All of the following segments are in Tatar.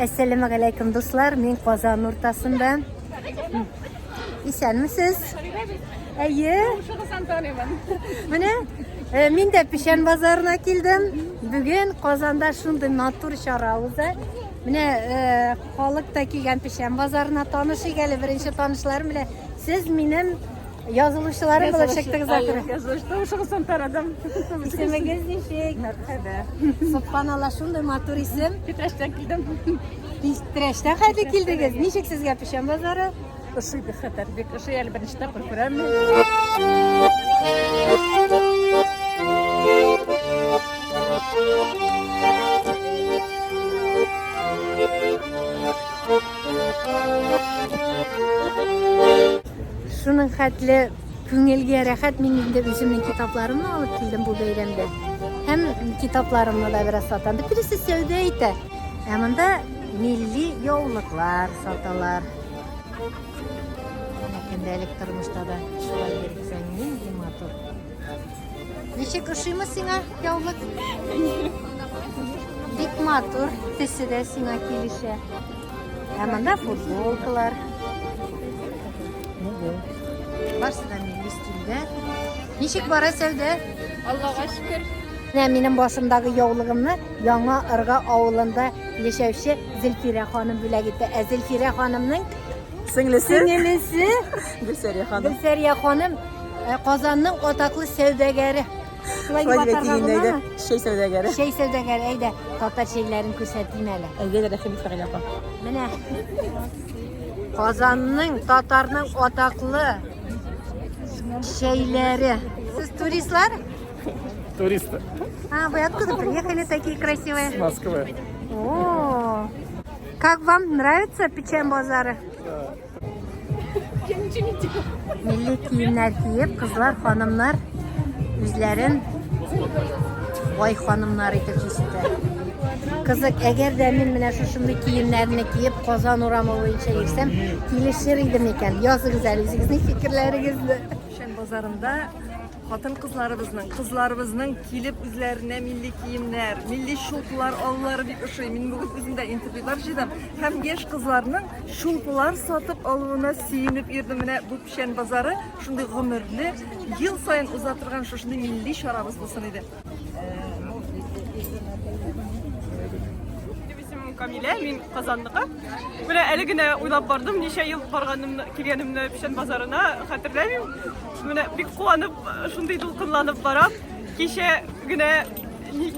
Esselamu aleyküm dostlar. Men Qozon o'rtasida. İsenmisiz? Ayy. Mana men de Pishan bozoruna keldim. Bugun Qozonda shunday natur sharovuza. Mana xalqda kelgan Pishan bozoruna tanışıgalı birinchi tanishlarim bilan siz menim yazılışçılarım bo'lishakdingiz axir. Yazılışda uşağısın taradım. İsmingiz nechik? Merhaba. Subhanallah shunday natur isim. Titrashdan keldim. Titrashdan qayerga keldingiz? Nechik sizga Pishan bozori? Işıy bir xatar. Bek ışıy el birinchi taqir ko'raman. Şunun xatli ko'ngilga rahat, men endi o'zimning kitoblarimni olib keldim bu bayramda. Hem kitoblarimni da biraz satandı. Birisi savdo eti. Hamda milliy yovliqlar sotalar. Kundalik turmushda da shulay bersang nima motor. Nechik ushiymi senga yovliq? Bek motor, tesida senga kelishi. Hamda futbolkalar. Başta milliy stilde. Nechik bora savdo? Allohga shukr. Mening boshimdagi yovlig'imni Yangi Irg'a ovulida yashovchi Zilfira xonim bo'lagida. Zilfira xonimning Singlisi. Gulsariya xonim. Gulsariya xonim Qozonning o'taqli savdogari. Shulay Neydi? Şey savdogari. Şey savdogari, ayda tatar şeylarini ko'rsatayım hali. Ayda rahim fa'ala qol. Mana Qozonning tatarning o'taqli şeyleri. Siz turistlar? Туристы. Вы откуда приехали такие красивые? С Москвы. О, как вам нравится Pishan bozori? Milliy kiyimler giyip kızlar, hanımlar yüzlerin vay hanımlar etip çeşitli. Kızık, eğer de men mana shu shunday kiyimlerini giyip Qozon uramı boyunca yursam, kelishir edim ekan. Yozingizlar o'zingizning fikrlaringizni. Pishan bozorunda kızlarımızın kilip üzerine milli kiyimler, milli şulpular, alları bir ışığı. Min bugün üzerinde interviewlar çizdim. Hem genç kızlarının şulpular satıp alığına siyinip irdimine bu Pishan bozarı şunday ömürlü, yıl sayın uzatırgan şu şunday milli şarabız bulsun idi. Kamile, men Qozondaqa. Mana eligine uylab bardım, necha yil borganimni, kelganimni Pishan bozorina xatirlayman. Mana bek quvonib, shunday to'lqinlanib borib, kechagina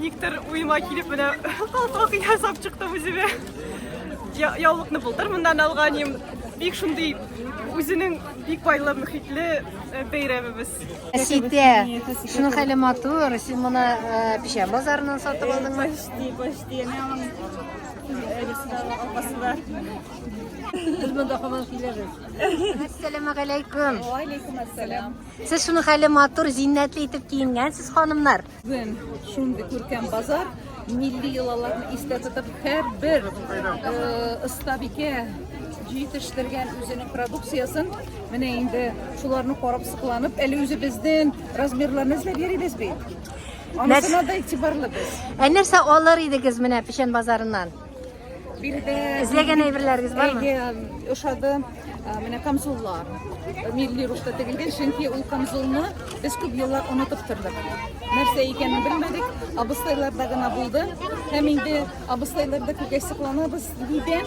nikdir uyima kelib, mana qalpoq yasab chiqdim o'zimga. Yovliqni bultir bundan olganim, bek shunday o'zining bek boyli muhitli bayramimiz. Site, shuni hali motor, sen buni Pishan bozoridan sotib oldingmi? Почти. Assalomu alaykum. Wa alaykum assalam. Siz shuni hali motor, ziynatli etib kiyingansiz xonimlar. Bugün şunday ko'rkam bozor milliy yolalarni eslatib har bir istabika yetishtirgan o'zining produksiyasin mana endi shularni qorib siqlanib, eli o'zi bizdan razmerlarni izlab beramiz bu. Anasına da itibarlı biz. Nersa olar edingiz mana Pishan bozoridan? Bir de İzlegan aybirlaringiz bormi? O'shada mana kamzullar milliy ruhda tegilgan, chunki u kamzulni biz ko'p yillar unutib turdik. Narsa ekanini bilmadik. Abistaylardagina bo'ldi. Ham endi abistaylarda ko'kash siqlanamiz deydan.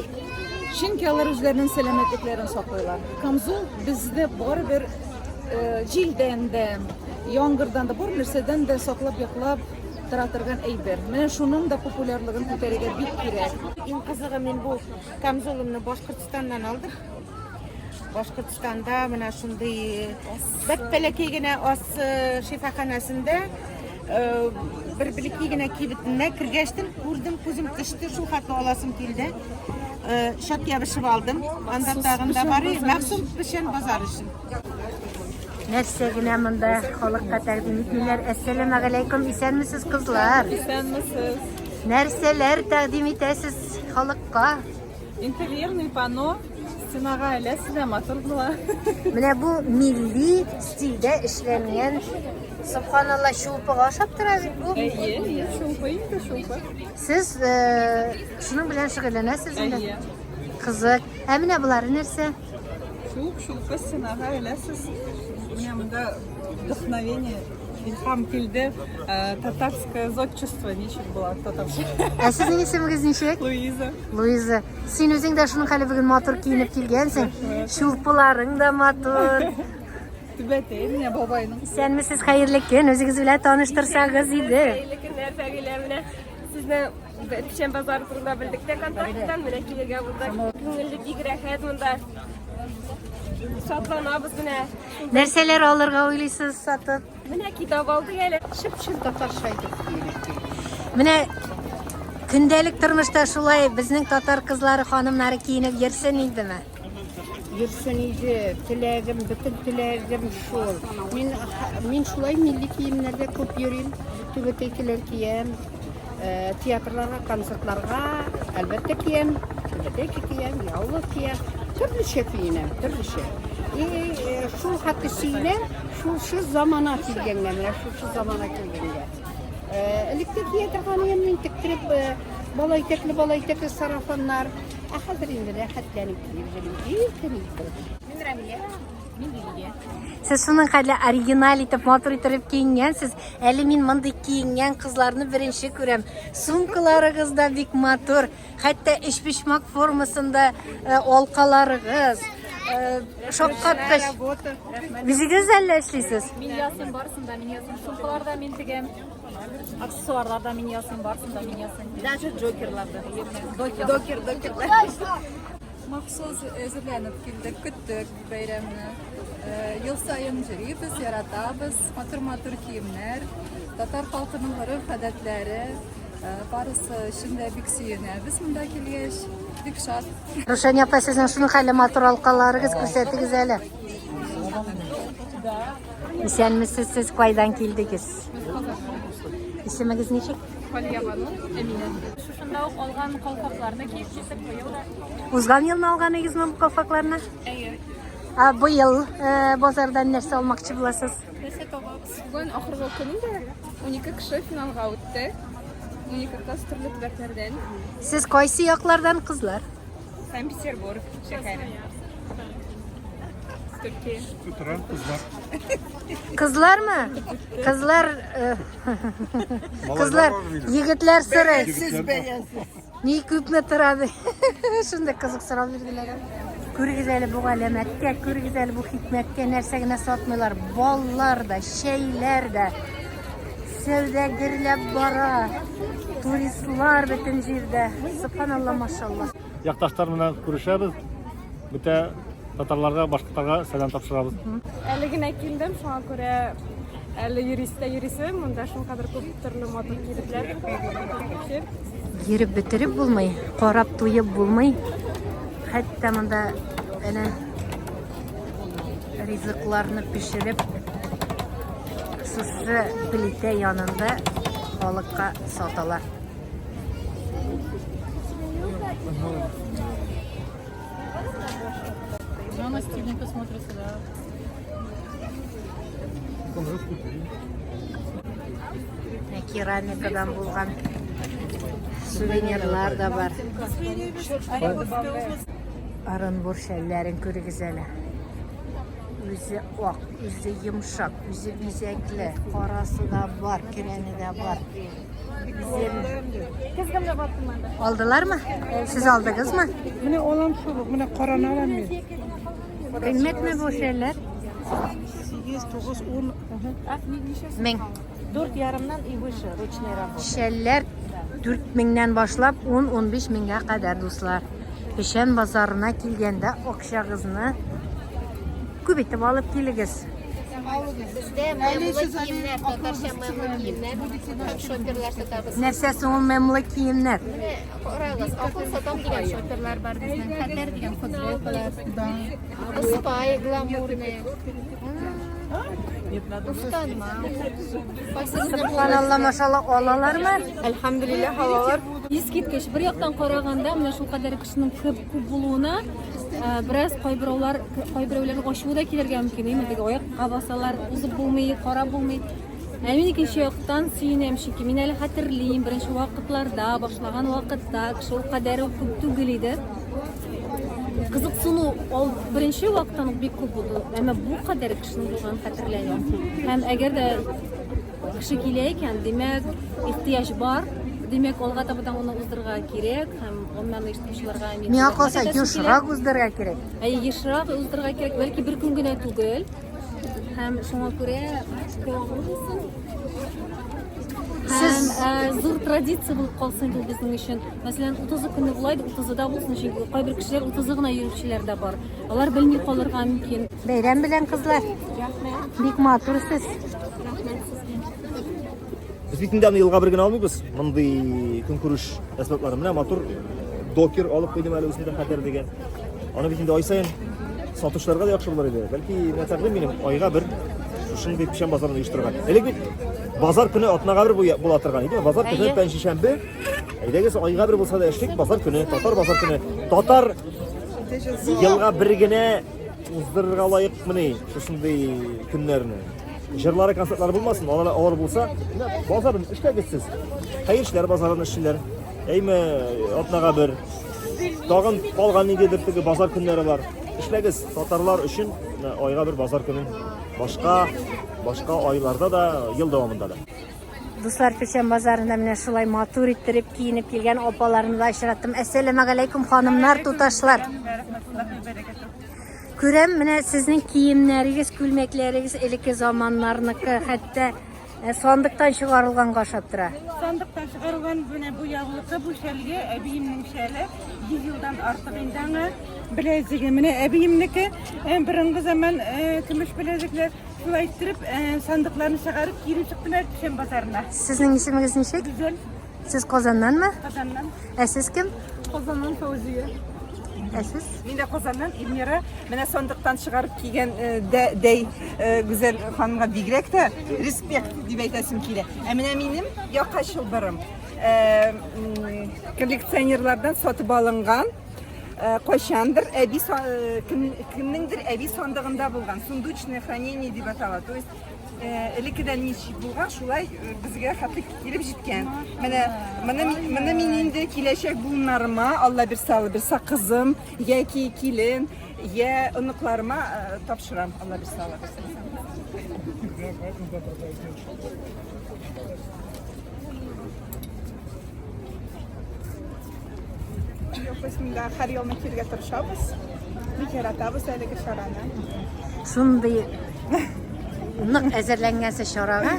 Chunki ular o'zlarining salomatliklarini saqlaylar. Kamzul bizda bor bir jildanda, yong'irdan da bor narsadan da saqlab yoqlab taratirgan ayber. Mana shuning da populyarligini ko'targan bit kerak. Eng qizig'i men bu kamzulimni Boshqirdistondan oldim. Boshqirdistonda mana shunday bittalakeygina os shifoxonasida bir bilakkeygina kibitni kirgashdim, ko'rdim, ko'zim qishdi, shu xatni olasim keldi. Shopga bishib oldim. Ondan tag'inda bari maxsus Pishan bozori uchun. Nersegina bunda xalqqa taqdim etdilar. Assalomu alaykum, isanmisiz qizlar? Isanmisiz? Narsalar taqdim etasiz xalqqa? Интерьерный панно Синаға әле сізде матур була. Менә бу милли стильдә эшләнгән Subhanallah şulпыга ашап тора бит бу. Шулпы инде, шулпы. Сез шуның белән шөгыльләнәсез инде. Кызык. Ә менә булары нәрсә? Шулпы синаға әле сіз. Менә монда вдохновение, илһам килде. Татарское зодчество ничек була татарча. Ә сезнең исемегез ничек? Луиза. Луиза. Син үзең дә шуның хәле бүген матур киенеп килгәнсең. Шулпыларың да матур. Түбәтәй, менә бабайның. Исәнмесез, хәерле көн. Үзегез белән таныштырсагыз иде. Хәерле көннәр, Фәгыйлә, менә сезне Печән базары турында белдек тә контакттан, менә килергә булдык. Күңелле бик рәхәт монда. Шатланабыз менә. Нәрсәләр алырга уйлыйсыз сатып? Менә китап алдык әле. Шып-шып татарча әйтеп. Менә көндәлек тормышта шулай безнең татар кызлары, ханымнары киенеп йөрсен идеме? Йөрсен иде, теләгем, бөтен теләгем шул. Мин шулай милли киемнәрдә күп йөрим. Түбәтәйкеләр киям, театрларга, концертларга, әлбәттә киям. Түбәтәйке киям, яулык киям. Төрлечә киенәм, төрлечә. Шул хакы сөйләм, шушы замана килгәнгә, менә шушы замана килгәнгә. Элекке кия торган мин тектереп, балайтәкле сарафаннар. Хәзер инде рәхәтләнеп киеп Сез шуның хәле оригинал итеп, матур итеп киенгәнсез. Әле мин мондый киенгән кызларны беренче күрәм. Сумкаларыгыз да бик матур. Хәтта эчпишмак формасында алкаларыгыз. Шаккаткыч. Үзегез әллә эшлисез? Мин ясыйм барсында, мин ясыйм. Шулпыларда мин тегәм. Аксессуарларда мин ясыйм барсында, мин ясыйм. Даже джокерларда. Докер. Махсус әзерләнеп килдек, көттек бәйрәмне. Ел сайын җырыйбыз, яратабыз, матур киемнәр, татар халкының гореф-гадәтләре, барысы эчендә бик сөенәбез монда килгәч, бик шат. Рушания апа, сезнең шуның хәле матур алкаларыгыз күрсәтегез әле. Исәнмесез, сез кайдан килдегез? Исемегез ничек? Шушында ук алган калфакларны киеп җитеп куелды. Узган елны алганыгызмы бу калфакларны? Бу ел базардан нәрсә алмакчы буласыз? Бүген ахыргы көнендә 12 кеше финалга үтте. 12 кыз төрле төбәкләрдән. Сез кайсы яклардан кызлар? Санкт-Петербург шәһәре. Төркия. Кызлармы? Кызлар, егетләр сыры. Ни күпме торады? Шунда кызык сорау бирделәр. Күрегез әле бу галәмәткә, күрегез әле бу хикмәткә нәрсә генә сатмыйлар. Баллар да, чәйләр дә. Сәүдәгәрләп бара. Туристлар бөтен җирдә. Субханалла, машалла. Якташлар менән күрешәбез. Бүтә татарларга, башкаларга сәлам тапшырабыз. Әле генә килдем, шуңа күрә әле йөрисем, монда шуңкадәр күп төрле матур киепләр. Йөреп бетереп булмый, карап туеп булмый. Хәтта монда әнә ризыкларны пешереп, сусы плитә янында халыкка саталар. Мама стильненько смотрится, да. Керамикадан булган сувенирлар да бар. Оренбур шәлләрен күрегез әле. Үзе ак, үзе йомшак, үзе бизәкле, карасы да бар, керәне дә бар. Алдылармы? Сез алдыгызмы? Менә алам шул, менә карана алам мин. Кыйммәтме бу шәлләр? 8, 9, 10. 1000. 4,5-нан и выше ручной работы. Шәлләр 4000-нән башлап 10-15 меңгә кадәр дуслар. Печән базарына килгәндә акчагызны күп итеп алып килегез. Бездә мемлы киемнәр, татарча мемлы киемнәр, шоперлар сатабыз. Нәрсә соң ул мемлы киемнәр? Карагыз, акыл сатам дигән шоперлар бар безнең. Хәтер дигән футболкалар. Спай, гламурные. Устанма. Субханалла, машалла, алалармы? Әлхәмдүлилләһ, халалар. Искиткеч. Бер яктан караганда, менә шул кадәр кешенең күп булуына бераз кайберәүләр ачуы да килергә мөмкин. Инде аякка басалар, узып булмый, карап булмый. Мин икенче яктан сөенәм, чөнки мин әле хәтерлим, беренче вакытларда, башлаган вакытта кеше ул кадәр күп түгел иде. Кызыксыну ул беренче вакыттан бик күп булды. Әмма бу кадәр кешенең булган хәтерләнәм. Һәм әгәр дә кеше килә икән, димәк, ихтыяҗ бар. Димәк, алга табыдан уны уздырырга кирәк һәм оннан оештыручыларга Миңа калса ешрак уздырырга кирәк. Ешрак уздырырга кирәк, бәлки бер көн генә түгел. Һәм шуңа күрә зур традиция булып калсын ул безнең өчен. Мәсәлән, 30 көнне булай, 30да булсын, чөнки кайбер кешеләр 30 гына йөрүчеләр дә бар. Алар белми калырга мөмкин. Бәйрәм белән кызлар. Бик матурсыз. Biz bit инде аны елга бер генә алмыйбыз. Мондый көнкүреш әсбаплары менә матур докер алып куйдым әле үзендә хәтер дигән. Аны бит инде ай сайын сатучыларга да яхшы булыр иде. Бәлки мәсәлән минем айга бер шундый печән базарын оештырган. Элек бит базар көне атнага бер була торган иде. Базар көне пәнҗешәмбе. Әйдәгез айга бер булса да эшлек базар көне, татар базар көне. Татар елга бер генә уздырырга лаек менә шундый көннәрне. Җырлары, концертлары булмасын, алар булса, базарын эшләгезсез. Хәерчеләр базарын эшлиләр. Әйме атнага бер. Тагын калган нигәдер теге базар көннәре бар. Эшләгез татарлар өчен айга бер базар көнен. Башка айларда да, ел дәвамында да. Дуслар, печән базарында менә шулай матур иттереп киенеп килгән апаларны да очраттым. Әссәламу алейкум, ханымнар, туташлар. Күрәм, менә сезнең киемнәрегез, күлмәкләрегез элекке заманнарныкы, хәтта сандыктан чыгарылганга охшап тора. Сандыктан чыгарылган менә бу ягылыкы, бу шәлгә әбиемнең шәле 100 елдан артык инде аңа беләзеге. Менә әбиемнеке борынгы заман көмеш беләзекләр шулай иттереп сандыкларны чыгарып кирип чыктылар печән базарына. Сезнең исемегез ничек? Гүзәл Сез Казаннанмы? Казаннан. Ә сез кем? Казаннан Фаузия. Ә сез? Мин дә Казаннан Илмира, менә сандыктан чыгарып кигән дәй гүзәл ханымга бигрәк тә респект дип әйтәсем килә. Ә менә минем якка чылбырым коллекционерлардан сатып алынган, кайчандыр кемнеңдер әби сандыгында булган, сундучное хранение дип атала. То есть элеккедән ничек булган, шулай безгә хәтлек килеп җиткән. Менә мин инде киләчәк буыннарыма, Алла бирсә кызым, яки килен, я оныкларыма тапшырам, Алла бирсә. Bismillah, har yılını kirge tırışabız. Bir kere atabız әлеге шараны. Шундый нык әзерләнгәнсе шарага.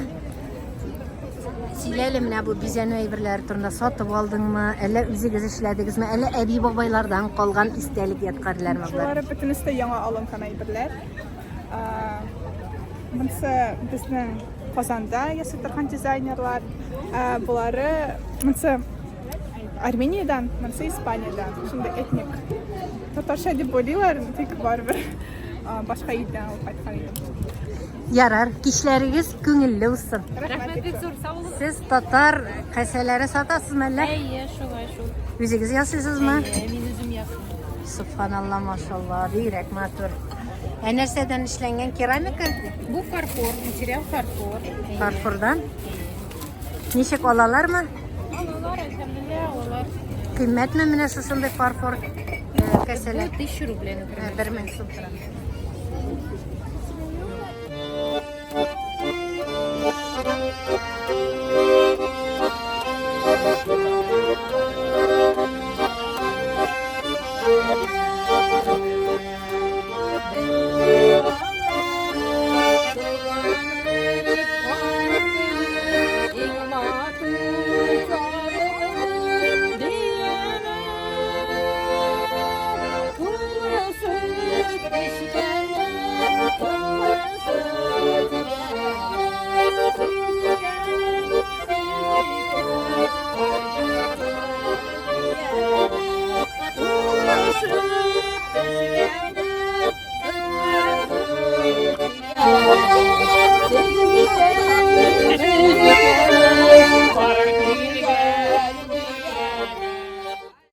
Сөйләле, менә бу бизәнү әйберләре турында сатып алдыңмы, әллә үзегез эшләдегезме, әллә әби бабайлардан калган истәлек яткарлармы булар? Шулары бөтенесе яңа алынган әйберләр. Монсы безнең Казанда ясый торган дизайнерлар. Булары монсы Армениyadan, монсы Испаниядан. Шундый этник. Татарча дип уйлыйлар, тик барыбер башка илдән алып кайткан идем. Ярар, кичләрегез күңелле булсын. Рәхмәт. Бик зур сау булыгыз. Сез татар кәсәләре сатасызмы әллә? Әйе, шулай шул. Үзегез ясыйсызмы? Мин үзем ясыйм. Субханалла, машалла, бигрәк матур. Ә нәрсәдән эшләнгән керамика? Бу фарфор, материал фарфор. Фарфордан. Ничек алалармы? Алалар, әлбәттә, алалар. Кыйммәтме менә шушындый фарфор кәсәләр? 1000 рубль, например. 1000 сум тора.